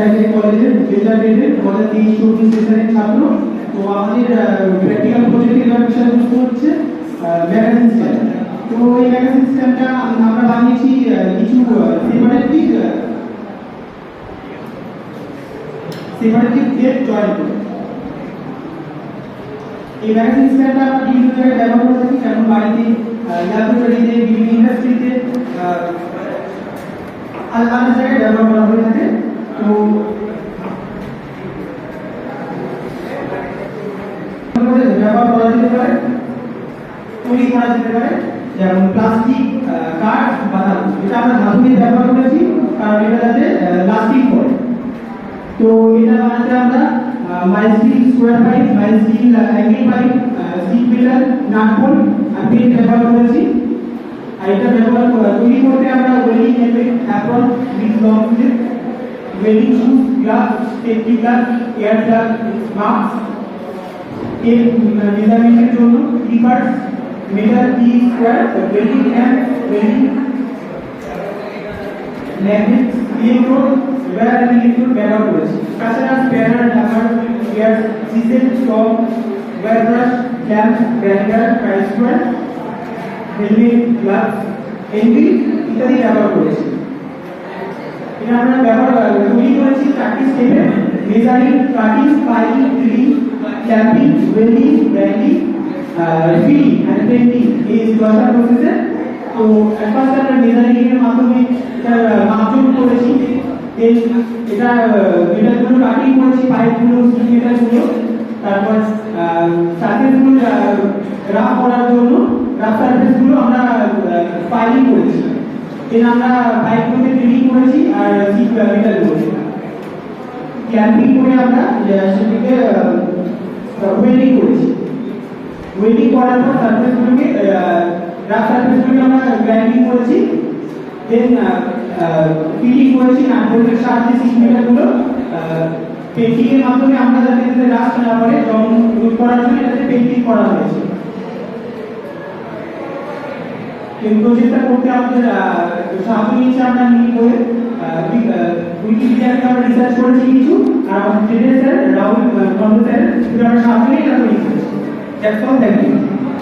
Hi tech কলেজের result ডেটের 2023-24 সেশনের ছাত্র। তো আমাদের প্র্যাকটিক্যাল প্রজেক্টের বিষয়বস্তু হচ্ছে ম্যাগাজিন স্ট্যান্ড। তো এই ম্যাগাজিন স্ট্যান্ডটা আমরা বানিয়েছি কিছু সেপারেটিভ গেট জয়েন করে। এই ম্যাগাজিন স্ট্যান্ডটা আমরা বিভিন্ন জায়গায় ব্যবহার করে থাকি, যেমন বাড়িতে, ল্যাবরেটরিতে, বিভিন্ন ইন্ডাস্ট্রিতে, আলাদা জায়গায় ব্যবহার করা হয়ে থাকে। তো ব্যবহার করা যেতে পারে, তৈরি করা যেতে পারে, যেমন প্লাস্টিক, কাঠ, বাদাম। এটা আমরা ধাতু দিয়ে ব্যবহার করেছি কারণ এটা যাতে লাস্টিং করে। তো এটা বানাতে আমরা mild steel square pipe, mild steel angle pipe, sheet pillar, nut bolt আর পেন ব্যবহার করেছি। আর এটা তৈরি করতে আমরা welding helmet, apron, with long sleeve, welding shoes, gloves, safety gloves, ear plug, mask, তেল মেজারমেন্টের জন্য ক্লিপার্স, মেটাল কি square, welding hand, welding magnet, electrode, wire and electrode ব্যবহার করেছি। তাছাড়া spanner, hammer, gear, chisel, stock, wire brush, clamp, grinder, price square, helmet, gloves, anvil ইত্যাদি ব্যবহার করেছি। এটা আমরা তৈরি করেছি 4টি স্টেপে: measuring, cutting, filing, drilling, clamping, welding, grinding, filling and painting, এই 10টা প্রসেসে। তো ফার্স্ট আমরা মেজারিং এর মাধ্যমে এটা মাপজোক করেছি। এটা মেটালগুলো কাটিং করেছি, পাইপগুলো, স্টিল মেটালগুলো। তারপর সারফেসগুলো রাফ করার জন্য রাফ সারফেসগুলো আমরা ফাইলিং করেছি। এর আমরা পাইপগুলোকে ড্রিলিং করেছি আর সিট মেটাল করেছি। ক্ল্যাম্পিং করে আমরা সেটাকে ওয়েল্ডিং করেছি। ওয়েল্ডিং করার পর সারফেসগুলোকে রাফ সারফেসগুলোকে আমরা গ্রাইন্ডিং করেছি। দেন ফিলিং করেছি নাট বোল্টের সাহায্যে সিট মেটালগুলো। পেন্টিং এর মাধ্যমে আমরা যাতে এতে রাস্ট না পড়ে রং দূর করার জন্য এটাতে পেন্টিং করা হয়েছে। এই প্রজেক্টটা করতে আমাদের সাহায্য নিয়েছে আমরা নিয়ে উইকিপিডিয়াতে আমরা রিসার্চ করেছি কিছু, আর আমাদের ট্রেনার স্যার রাহুল স্যার আমরা সাহায্য নিয়ে এটা তৈরি করেছি। That's all, thank you.